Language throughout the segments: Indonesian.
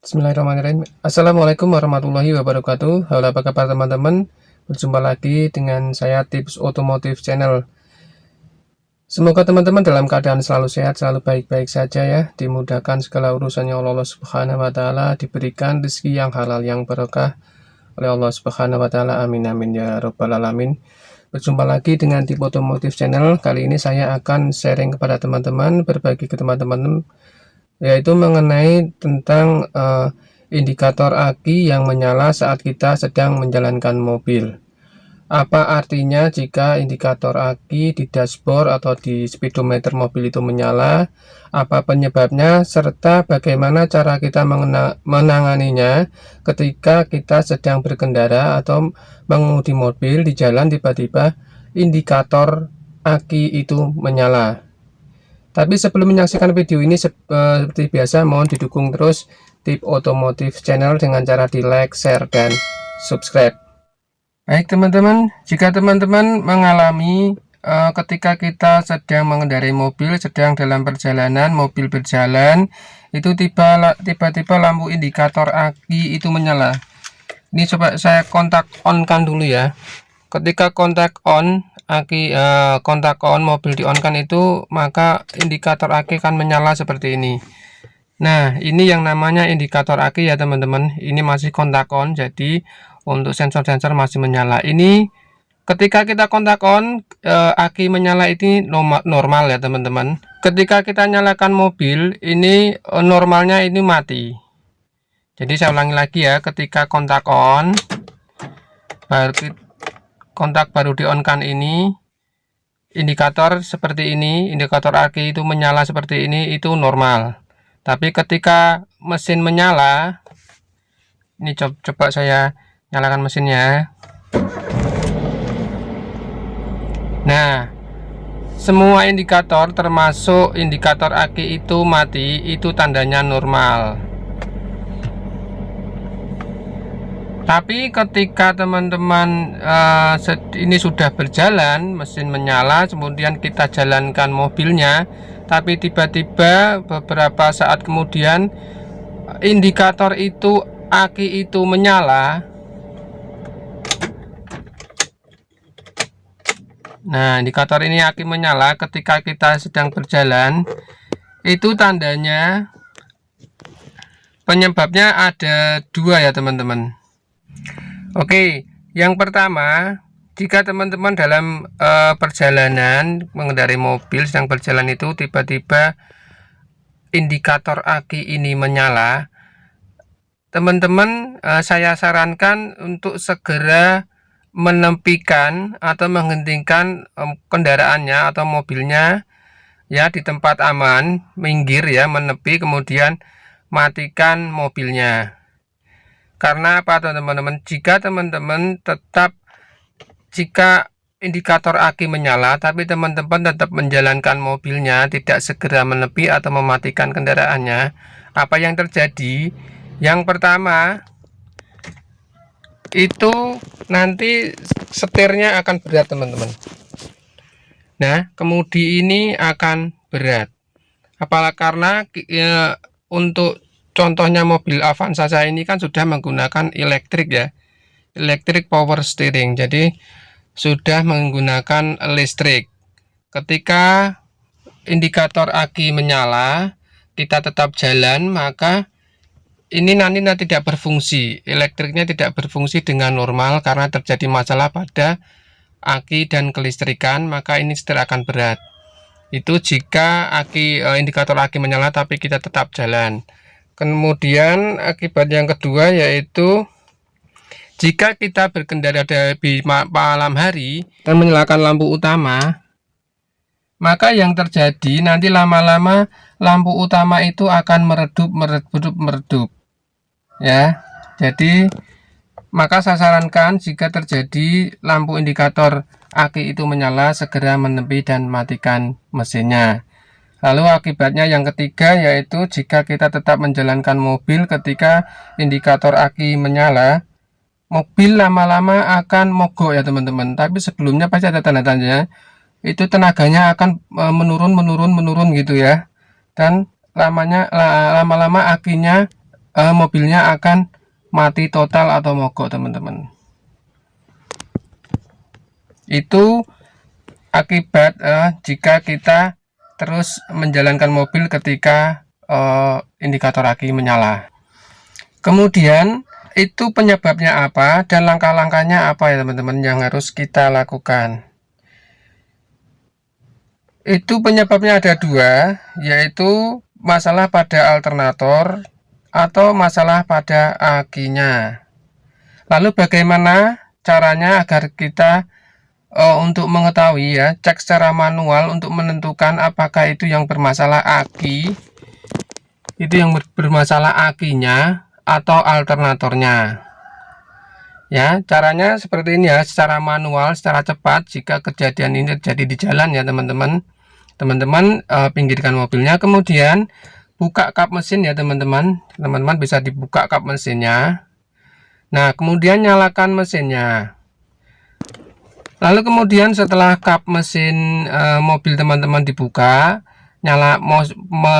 Bismillahirrahmanirrahim. Assalamualaikum warahmatullahi wabarakatuh. Halo, apa kabar teman-teman? Berjumpa lagi dengan saya Tips Otomotif Channel. Semoga teman-teman dalam keadaan selalu sehat, selalu baik-baik saja ya. Dimudahkan segala urusannya oleh Allah Subhanahu wa taala, diberikan rezeki yang halal yang berkah oleh Allah Subhanahu wa taala. Amin amin ya rabbal alamin. Berjumpa lagi dengan Tips Otomotif Channel. Kali ini saya akan sharing kepada teman-teman, berbagi ke teman-teman, yaitu mengenai tentang indikator aki yang menyala saat kita sedang menjalankan mobil. Apa artinya jika indikator aki di dashboard atau di speedometer mobil itu menyala? Apa penyebabnya serta bagaimana cara kita menanganinya ketika kita sedang berkendara atau mengemudi mobil di jalan tiba-tiba indikator aki itu menyala. Tapi sebelum menyaksikan video ini, seperti biasa mohon didukung terus Tips Otomotif Channel dengan cara di like, share, dan subscribe. Baik teman-teman, jika teman-teman mengalami ketika kita sedang mengendarai mobil, sedang dalam perjalanan, mobil berjalan, itu tiba-tiba lampu indikator aki itu menyala. Ini coba saya kontak on kan dulu ya. Ketika kontak on, kontak on, mobil di on kan itu, maka indikator aki akan menyala seperti ini. Nah, ini yang namanya indikator aki ya teman-teman. Ini masih kontak on, jadi untuk sensor-sensor masih menyala. Ini ketika kita kontak on, aki menyala ini normal ya teman-teman. Ketika kita nyalakan mobil, ini normalnya ini mati. Jadi saya ulangi lagi ya, ketika kontak on, kontak baru di on kan ini, indikator seperti ini, indikator aki itu menyala seperti ini, itu normal. Tapi ketika mesin menyala, ini coba saya nyalakan mesinnya. Nah, semua indikator termasuk indikator aki itu mati, itu tandanya normal. Tapi ketika teman-teman ini sudah berjalan, mesin menyala, kemudian kita jalankan mobilnya, tapi tiba-tiba beberapa saat kemudian indikator itu, aki itu menyala. Nah, indikator ini aki menyala ketika kita sedang berjalan, itu tandanya penyebabnya ada dua ya teman-teman. Oke, yang pertama, jika teman-teman dalam perjalanan mengendarai mobil sedang berjalan itu tiba-tiba indikator aki ini menyala, teman-teman saya sarankan untuk segera menepikan atau menghentikan kendaraannya atau mobilnya ya di tempat aman, minggir ya, menepi, kemudian matikan mobilnya. Karena apa teman-teman? Jika teman-teman jika indikator aki menyala tapi teman-teman tetap menjalankan mobilnya, tidak segera menepi atau mematikan kendaraannya, apa yang terjadi? Yang pertama, itu nanti setirnya akan berat teman-teman. Nah, kemudi ini akan berat. Apalagi karena untuk contohnya mobil Avanza saya ini kan sudah menggunakan elektrik ya, electric power steering, jadi sudah menggunakan listrik. Ketika indikator aki menyala, kita tetap jalan, maka ini nanti tidak berfungsi, elektriknya tidak berfungsi dengan normal karena terjadi masalah pada aki dan kelistrikan, maka ini setir akan berat. Itu jika indikator aki menyala tapi kita tetap jalan. Kemudian akibat yang kedua yaitu jika kita berkendara di malam hari dan menyalakan lampu utama, maka yang terjadi nanti lama-lama lampu utama itu akan meredup ya. Jadi maka saya sarankan jika terjadi lampu indikator aki itu menyala, segera menepi dan matikan mesinnya. Lalu akibatnya yang ketiga yaitu jika kita tetap menjalankan mobil ketika indikator aki menyala, mobil lama-lama akan mogok ya teman-teman. Tapi sebelumnya pasti ada tanda-tandanya, itu tenaganya akan menurun gitu ya. Dan lama-lama akinya mobilnya akan mati total atau mogok teman-teman. Itu akibat jika kita terus menjalankan mobil ketika indikator aki menyala. Kemudian itu penyebabnya apa dan langkah-langkahnya apa ya teman-teman yang harus kita lakukan. Itu penyebabnya ada dua, yaitu masalah pada alternator atau masalah pada akinya. Lalu bagaimana caranya agar kita untuk mengetahui ya, cek secara manual untuk menentukan apakah itu yang bermasalah aki, itu yang bermasalah akinya atau alternatornya. Ya, caranya seperti ini ya, secara manual, secara cepat. Jika kejadian ini terjadi di jalan ya teman-teman, pinggirkan mobilnya, kemudian buka kap mesin ya teman-teman, bisa dibuka kap mesinnya. Nah, kemudian nyalakan mesinnya. Lalu kemudian setelah kap mesin mobil teman-teman dibuka,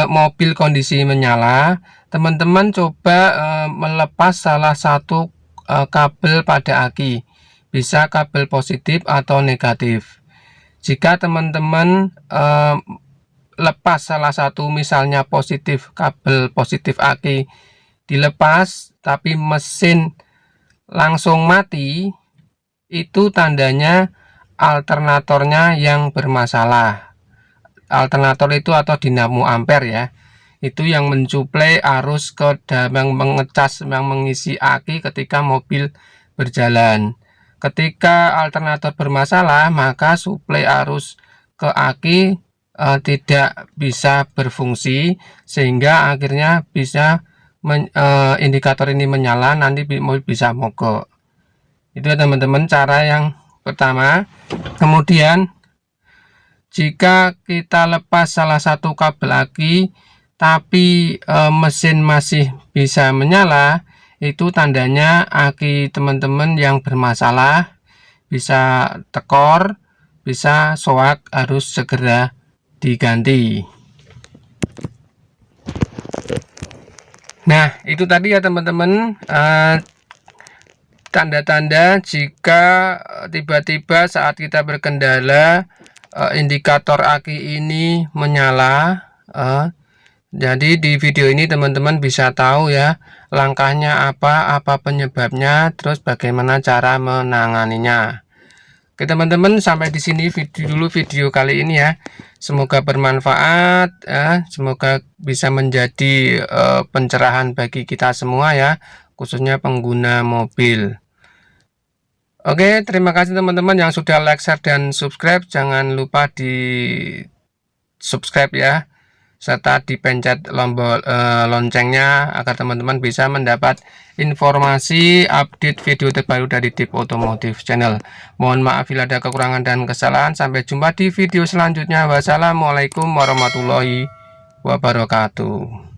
mobil kondisi menyala, teman-teman coba melepas salah satu kabel pada aki, bisa kabel positif atau negatif. Jika teman-teman lepas salah satu, misalnya positif, kabel positif aki dilepas tapi mesin langsung mati, itu tandanya alternatornya yang bermasalah. Alternator itu atau dinamo ampere ya, itu yang mensuplai arus ke dalam, mengecas, yang mengisi aki ketika mobil berjalan. Ketika alternator bermasalah, maka suplai arus ke aki tidak bisa berfungsi, sehingga akhirnya bisa indikator ini menyala, nanti mobil bisa mogok. Itu teman-teman cara yang pertama. Kemudian jika kita lepas salah satu kabel aki tapi mesin masih bisa menyala, itu tandanya aki teman-teman yang bermasalah, bisa tekor, bisa soak, harus segera diganti. Nah, itu tadi ya teman-teman, tanda-tanda jika tiba-tiba saat kita berkendala indikator aki ini menyala. Jadi di video ini teman-teman bisa tahu ya, langkahnya apa penyebabnya, terus bagaimana cara menanganinya. Oke teman-teman, sampai di sini video kali ini ya. Semoga bermanfaat ya, semoga bisa menjadi pencerahan bagi kita semua ya, khususnya pengguna mobil. Oke, terima kasih teman-teman yang sudah like, share, dan subscribe. Jangan lupa di subscribe ya, serta dipencet loncengnya agar teman-teman bisa mendapat informasi update video terbaru dari Tips Otomotif Channel. Mohon maaf bila ada kekurangan dan kesalahan. Sampai jumpa di video selanjutnya. Wassalamualaikum warahmatullahi wabarakatuh.